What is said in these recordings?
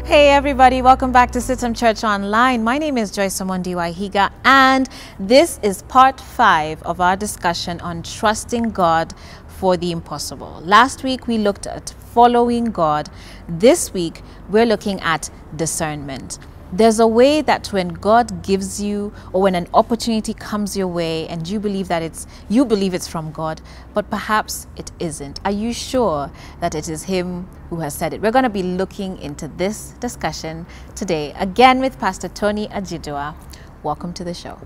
Hey everybody, welcome back to CITAM Church Online. My name is Joyce Omondi Waihiga, and this is part 5 of our discussion on trusting God for the impossible. Last week we looked at following God. This week we're looking at discernment. There's a way that when God gives you, or when an opportunity comes your way and you believe that it's from God, but perhaps it isn't. Are you sure that it is Him who has said it? We're going to be looking into this discussion today, again with Pastor Tony Ajiduah. Welcome to the show.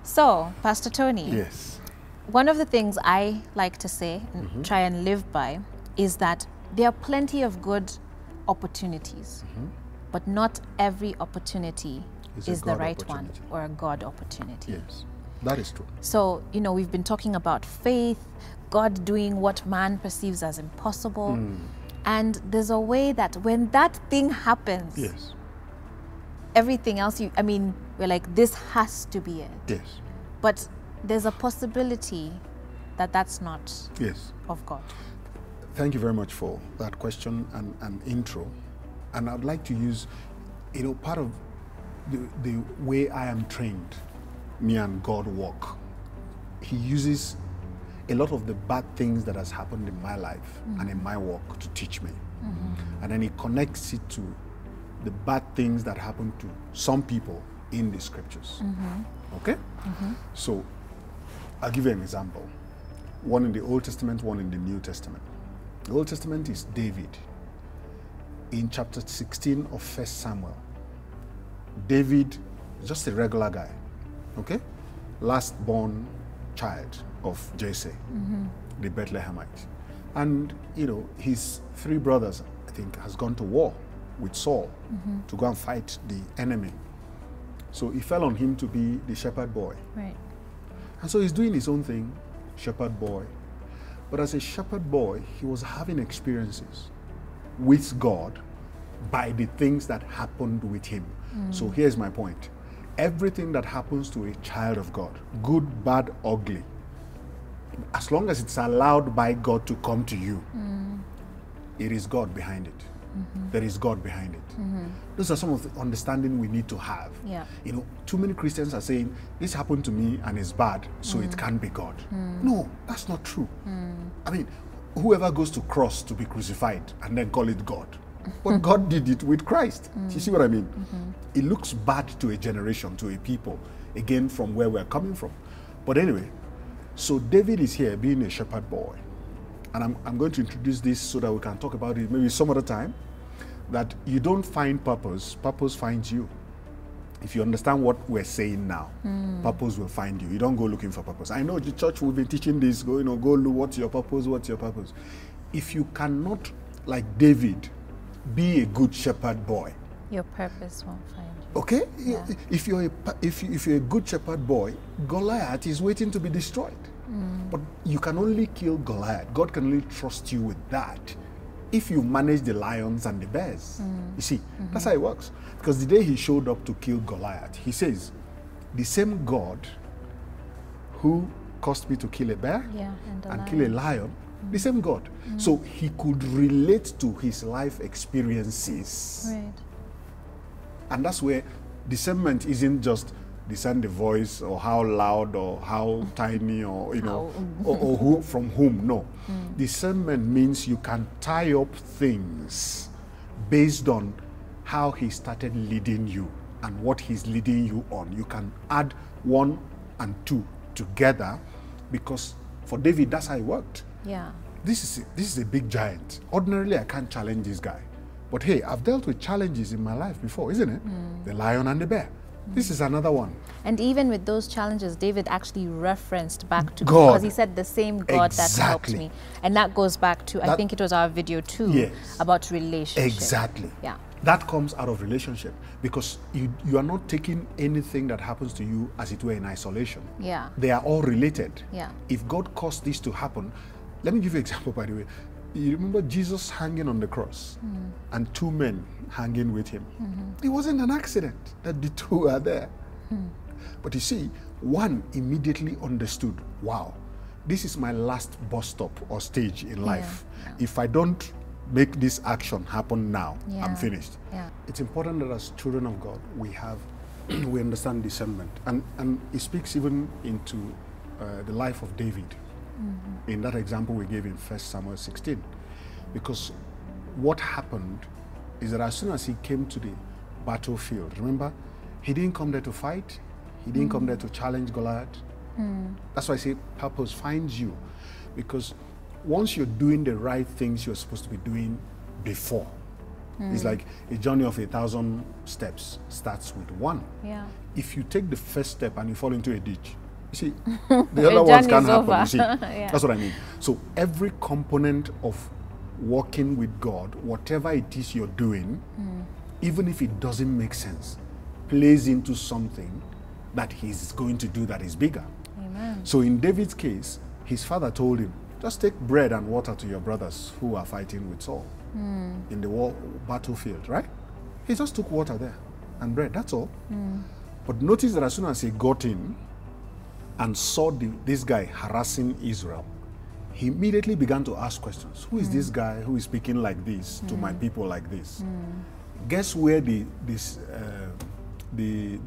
So, Pastor Tony, yes, one of the things I like to say and try and live by is that there are plenty of good opportunities, but not every opportunity is the right one or a God opportunity. Yes, that is true. So, we've been talking about faith, God doing what man perceives as impossible. And there's a way that when that thing happens, Yes, everything else, we're like, this has to be it. yes, But there's a possibility that that's not yes. of God. Thank you very much for that question and intro. And I'd like to use, part of the way I am trained, me and God walk. He uses a lot of the bad things that has happened in my life and in my walk to teach me. And then he connects it to the bad things that happen to some people in the scriptures. Okay? So I'll give you an example. One in the Old Testament, one in the New Testament. The Old Testament is David. In chapter 16 of 1 Samuel, David is just a regular guy, okay? Last born child of Jesse, the Bethlehemite. And, his 3 brothers, I think, has gone to war with Saul to go and fight the enemy. So it fell on him to be the shepherd boy. Right. And so he's doing his own thing, shepherd boy. But as a shepherd boy, he was having experiences with God by the things that happened with him. So here's my point. Everything that happens to a child of God, good, bad, ugly, as long as it's allowed by God to come to you, it is God behind it. There is God behind it. Those are some of the understanding we need to have. Yeah. Too many Christians are saying, this happened to me and it's bad, so it can't be God. No, that's not true. I mean, whoever goes to cross to be crucified and then call it God. But God did it with Christ. You see what I mean? It looks bad to a generation, to a people, again, from where we're coming from. But anyway, so David is here being a shepherd boy. And I'm going to introduce this so that we can talk about it maybe some other time. That you don't find purpose, purpose finds you. If you understand what we're saying now, purpose will find you. You don't go looking for purpose. I know the church, we've been teaching this, go look, what's your purpose, what's your purpose. If you cannot, like David, be a good shepherd boy, Your purpose won't find you. okay? Yeah. If you're a good shepherd boy, Goliath is waiting to be destroyed. But you can only kill Goliath. God can only trust you with that if you manage the lions and the bears. You see, that's how it works. Because the day he showed up to kill Goliath, he says, the same God who caused me to kill a bear and kill a lion, the same God. So he could relate to his life experiences. Right. And that's where discernment isn't just discern the voice or how loud or how tiny or or who from whom. No. Discernment means you can tie up things based on how he started leading you and what he's leading you on. You can add 1 and 2 together, because for David that's how it worked. Yeah. This is a big giant. Ordinarily I can't challenge this guy. But hey, I've dealt with challenges in my life before, isn't it? The lion and the bear. This is another one. And even with those challenges, David actually referenced back to God. because he said the same God that helped me. And that goes back to, I think it was our video too, about relationship. Exactly. Yeah. That comes out of relationship, because you are not taking anything that happens to you as it were in isolation. Yeah. They are all related. Yeah. If God caused this to happen, let me give you an example, by the way. You remember Jesus hanging on the cross and two men hanging with him. It wasn't an accident that the two are there. But you see, one immediately understood, wow, this is my last bus stop or stage in life. If I don't make this action happen now, I'm finished. It's important that as children of God, we understand discernment. And it speaks even into the life of David. In that example we gave in 1 Samuel 16. Because what happened is that as soon as he came to the battlefield, remember, he didn't come there to fight. He didn't come there to challenge Goliath. That's why I say purpose finds you. Because once you're doing the right things you're supposed to be doing before, it's like a journey of 1,000 steps starts with one. If you take the first step and you fall into a ditch, you see, the other ones can't happen, you see. That's what I mean. So every component of walking with God, whatever it is you're doing, even if it doesn't make sense, plays into something that he's going to do that is bigger. Amen. So in David's case, his father told him, just take bread and water to your brothers who are fighting with Saul in the battlefield, right? He just took water there and bread, that's all. But notice that as soon as he got in and saw this guy harassing Israel, he immediately began to ask questions. Who is this guy who is speaking like this to my people like this? Guess where the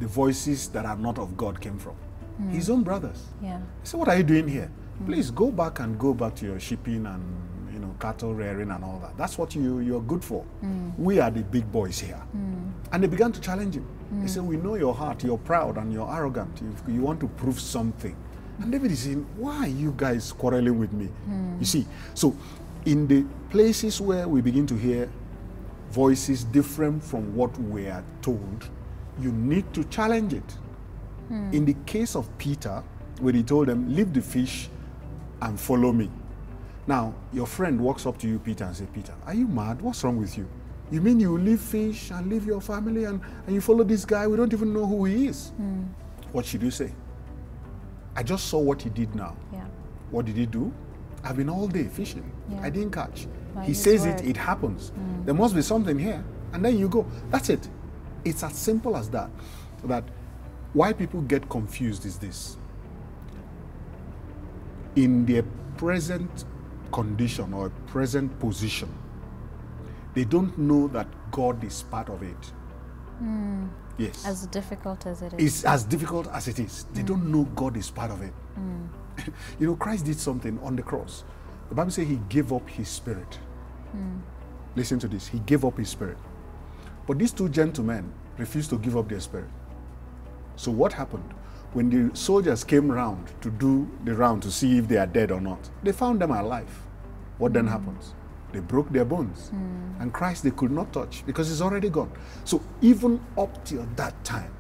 voices that are not of God came from? His own brothers. He said, what are you doing here? Please go back to your shipping and cattle rearing and all that. That's what you're good for. We are the big boys here. And they began to challenge him. They said, we know your heart, you're proud and you're arrogant. You want to prove something. And David is saying, why are you guys quarreling with me? You see, so in the places where we begin to hear voices different from what we are told, you need to challenge it. In the case of Peter, when he told them, leave the fish and follow me. Now, your friend walks up to you, Peter, and says, Peter, are you mad? What's wrong with you? You mean you leave fish and leave your family and you follow this guy? We don't even know who he is. What should you say? I just saw what he did now. What did he do? I've been all day fishing. I didn't catch. He says it happens. There must be something here. And then you go. That's it. It's as simple as that. That why people get confused is this. In their present condition or present position, they don't know that God is part of it. Yes. As difficult as it is. It's as difficult as it is. They don't know God is part of it. Christ did something on the cross. The Bible says he gave up his spirit. Listen to this. He gave up his spirit. But these two gentlemen refused to give up their spirit. So what happened? When the soldiers came round to do the round to see if they are dead or not, they found them alive. What then happens? They broke their bones. And Christ they could not touch because he's already gone. So even up till that time,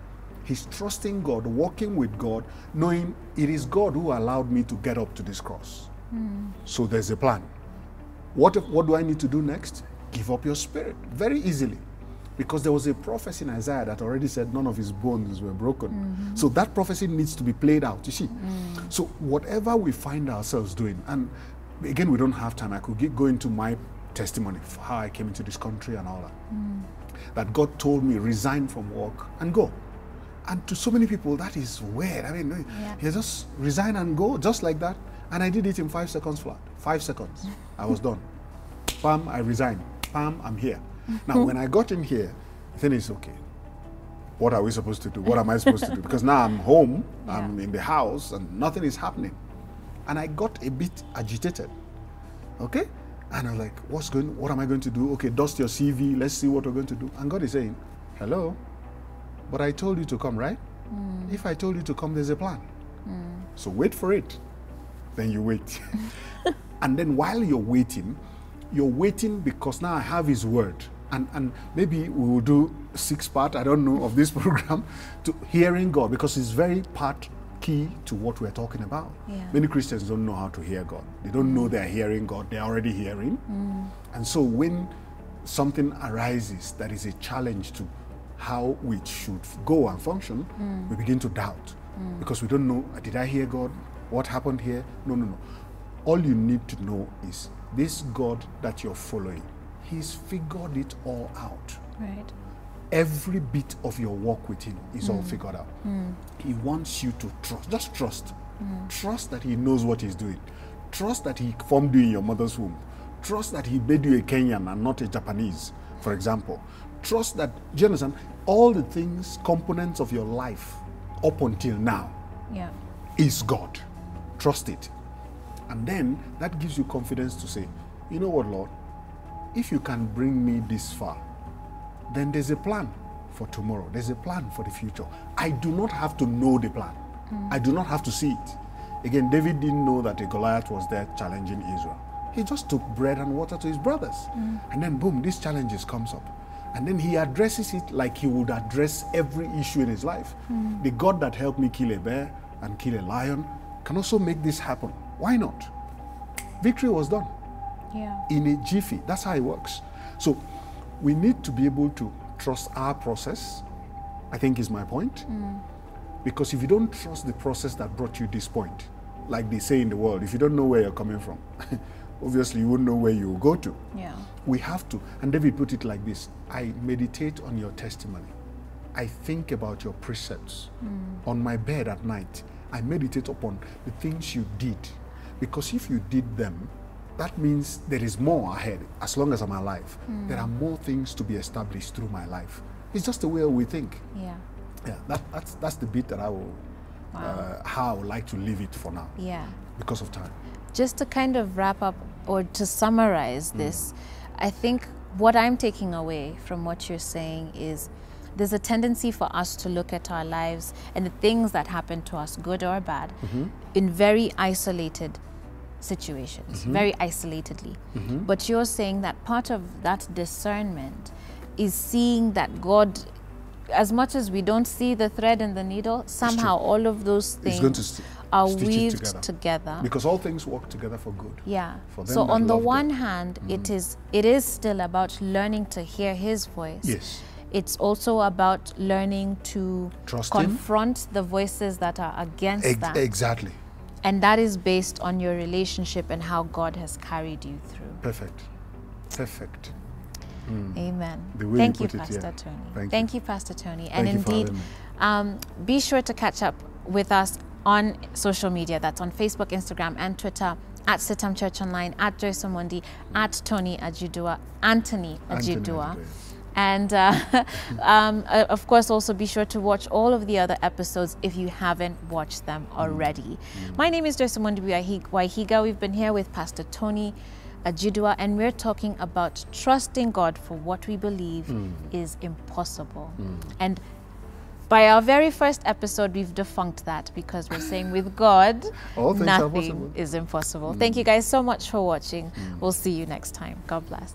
he's trusting God, walking with God, knowing it is God who allowed me to get up to this cross. So there's a plan. What do I need to do next? Give up your spirit very easily. Because there was a prophecy in Isaiah that already said none of his bones were broken. So that prophecy needs to be played out, you see. So whatever we find ourselves doing, and again, we don't have time. I could go into my testimony of how I came into this country and all that. That God told me, resign from work and go. And to so many people, that is weird. I mean, you just resign and go, just like that. And I did it in 5 seconds flat. 5 seconds. I was done. Bam, I resigned. Bam, I'm here. Now, when I got in here, then it's okay. What are we supposed to do? What am I supposed to do? Because now I'm home, I'm in the house, and nothing is happening. And I got a bit agitated. Okay? And I'm like, what am I going to do? Okay, dust your CV, let's see what we're going to do. And God is saying, hello, but I told you to come, right? If I told you to come, there's a plan. So wait for it. Then you wait. And then while you're waiting because now I have his word. And maybe we will do 6-part, I don't know, of this program to hearing God, because it's very key to what we're talking about. Many Christians don't know how to hear God. They don't know they're hearing God. They're already hearing. And so when something arises that is a challenge to how we should go and function, we begin to doubt. Because we don't know, did I hear God? What happened here? No. All you need to know is this God that you're following, he's figured it all out. Right. Every bit of your walk with him is all figured out. He wants you to trust. Just trust. Trust that he knows what he's doing. Trust that he formed you in your mother's womb. Trust that he made you a Kenyan and not a Japanese, for example. Trust that, do you understand, all the things, components of your life up until now is God. Trust it. And then that gives you confidence to say, you know what, Lord, if you can bring me this far, then there's a plan for tomorrow. There's a plan for the future. I do not have to know the plan. I do not have to see it. Again, David didn't know that a Goliath was there challenging Israel. He just took bread and water to his brothers. And then boom, this challenge comes up. And then he addresses it like he would address every issue in his life. The God that helped me kill a bear and kill a lion can also make this happen. Why not? Victory was done. In a jiffy. That's how it works. So we need to be able to trust our process, I think is my point. Because if you don't trust the process that brought you this point, like they say in the world, if you don't know where you're coming from, obviously you won't know where you will go to. We have to, and David put it like this, I meditate on your testimony. I think about your precepts. On my bed at night, I meditate upon the things you did. Because if you did them, that means there is more ahead. As long as I'm alive, there are more things to be established through my life. It's just the way we think. That's the bit that I will, how I would like to leave it for now. Because of time. Just to kind of wrap up or to summarize this, I think what I'm taking away from what you're saying is there's a tendency for us to look at our lives and the things that happen to us, good or bad, in very isolated situations, very isolatedly. But you're saying that part of that discernment is seeing that God, as much as we don't see the thread and the needle, somehow all of those things are weaved together. Because all things work together for good. For them so on the one God. hand, it is still about learning to hear his voice. It's also about learning to confront the voices that are against that. Exactly. And that is based on your relationship and how God has carried you through. Perfect. Perfect. Amen. Thank you, Pastor Tony. Thank you, Pastor Tony. And indeed, be sure to catch up with us on social media. That's on Facebook, Instagram, and Twitter, at CITAM Church Online, at Joyce Omondi, at Tony Ajiduah, Anthony Ajiduah. And of course, also be sure to watch all of the other episodes if you haven't watched them already. My name is Joyce Omondi Waihiga. We've been here with Pastor Tony Ajiduah, and we're talking about trusting God for what we believe is impossible. And by our very first episode, we've defunct that because we're saying with God, nothing is impossible. Thank you guys so much for watching. We'll see you next time. God bless.